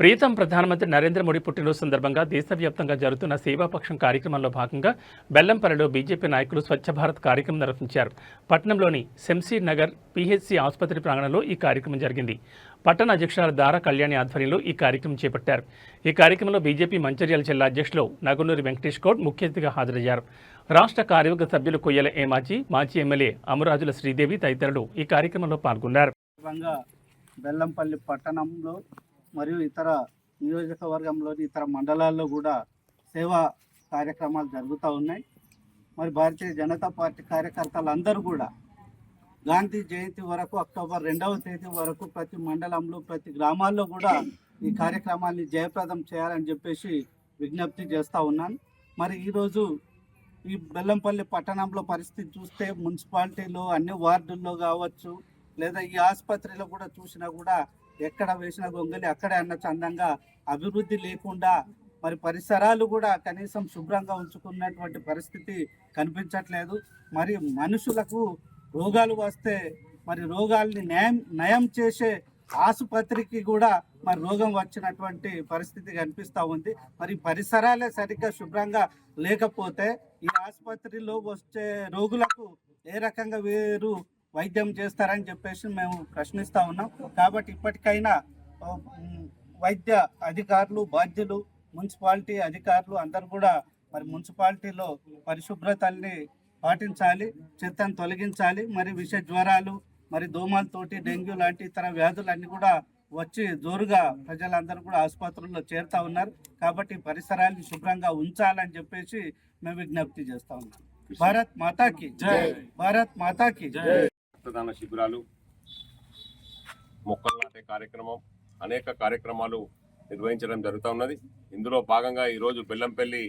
ప్రీతం ప్రధానమంత్రి నరేంద్ర మోడీ పుట్టినరోజు సందర్భంగా దేశవ్యాప్తంగా జరుగుతున్న సేవాపక్షం కార్యక్రమంలో భాగంగా బెల్లంపల్లిలో బీజేపీ నాయకులు స్వచ్ఛ భారత్ కార్యక్రమం నిర్వహించారు. పట్టణంలోని శంషీర్ నగర్ పీహెచ్సీ ఆసుపత్రి ప్రాంగణంలో ఈ కార్యక్రమం జరిగింది. పట్టణ అధ్యక్షురాలు దారా కళ్యాణి ఆధ్వర్యంలో ఈ కార్యక్రమం చేపట్టారు. ఈ కార్యక్రమంలో బీజేపీ మంచిర్యాల జిల్లా అధ్యక్షులు నగునూరి వెంకటేష్ గౌడ్ ముఖ్య అతిథిగా హాజరయ్యారు. రాష్ట్ర కార్యవర్గ సభ్యులు కొయ్యల ఏమాజీ, మాజీ ఎమ్మెల్యే అమరాజుల శ్రీదేవి తదితరులు ఈ కార్యక్రమంలో పాల్గొన్నారు. బెల్లంపల్లి పట్టణంలో మరియు ఇతర నియోజకవర్గంలోని ఇతర మండలాల్లో కూడా సేవా కార్యక్రమాలు జరుగుతూ ఉన్నాయి. మరి భారతీయ జనతా పార్టీ కార్యకర్తలందరూ కూడా గాంధీ జయంతి వరకు అక్టోబర్ 2వ తేదీ వరకు ప్రతి మండలంలో ప్రతి గ్రామాల్లో కూడా ఈ కార్యక్రమాన్ని జయప్రదం చేయాలని చెప్పేసి విజ్ఞప్తి చేస్తూ ఉన్నాను. మరి ఈరోజు ఈ బెల్లంపల్లి పట్టణంలో పరిస్థితి చూస్తే మున్సిపాలిటీలో అన్ని వార్డుల్లో కావచ్చు, లేదా ఈ ఆసుపత్రిలో కూడా చూసినా కూడా ఎక్కడ వేసిన గొంగలి అక్కడే అన్న చందంగా అభివృద్ధి లేకుండా మరి పరిసరాలు కూడా కనీసం శుభ్రంగా ఉంచుకున్నటువంటి పరిస్థితి కనిపించట్లేదు. మరి మనుషులకు రోగాలు వస్తే మరి రోగాల్ని నయం చేసే ఆసుపత్రికి కూడా మరి రోగం వచ్చినటువంటి పరిస్థితి కనిపిస్తూ ఉంది. మరి పరిసరాలే సరిగ్గా శుభ్రంగా లేకపోతే ఈ ఆసుపత్రిలో వచ్చే రోగులకు ఏ రకంగా వేరు వైద్యం చేస్తారని చెప్పేసి మేము ప్రశ్నిస్తూ ఉన్నాం. కాబట్టి ఇప్పటికైనా వైద్య అధికారులు, బాధ్యులు, మున్సిపాలిటీ అధికారులు అందరూ కూడా మరి మున్సిపాలిటీలో పరిశుభ్రతల్ని పాటించాలి, చెత్తను తొలగించాలి. మరి విష జ్వరాలు, మరి దోమలతోటి డెంగ్యూ లాంటి ఇతర వ్యాధులన్నీ కూడా వచ్చి జోరుగా ప్రజలందరూ కూడా ఆసుపత్రుల్లో చేరుతూ ఉన్నారు. కాబట్టి పరిసరాలను శుభ్రంగా ఉంచాలని చెప్పేసి మేము విజ్ఞప్తి చేస్తూ ఉన్నాం. భారత్ మాతాకి జై, భారత్ మాతాకి జై. రక్తదాన శిబిరాలు, మొక్కలు నాటే కార్యక్రమం, అనేక కార్యక్రమాలు నిర్వహించడం జరుగుతూ ఉన్నది. ఇందులో భాగంగా ఈరోజు బెల్లంపల్లి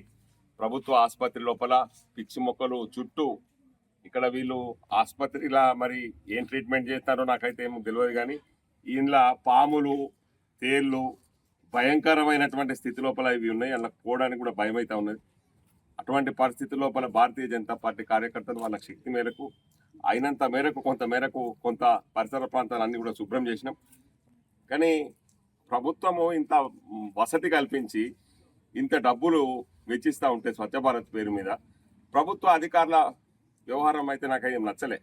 ప్రభుత్వ ఆసుపత్రి లోపల పిచ్చి మొక్కలు చుట్టూ ఇక్కడ వీళ్ళు ఆసుపత్రిలా మరి ఏం ట్రీట్మెంట్ చేస్తారో నాకైతే ఏమో తెలియదు, కానీ ఇందులో పాములు, తేళ్ళు భయంకరమైనటువంటి స్థితి లోపల ఇవి ఉన్నాయి. అలా పోవడానికి కూడా భయం అవుతా ఉన్నది. అటువంటి పరిస్థితి లోపల భారతీయ జనతా పార్టీ కార్యకర్తలు వాళ్ళ శక్తి మేరకు అయినంత మేరకు కొంత పరిసర ప్రాంతాలన్నీ కూడా శుభ్రం చేసినాం. కానీ ప్రభుత్వము ఇంత వసతి కల్పించి ఇంత డబ్బులు వెచ్చిస్తూ ఉంటే స్వచ్ఛ భారత్ పేరు మీద ప్రభుత్వ అధికారుల వ్యవహారం అయితే నాకు ఏం నచ్చలే.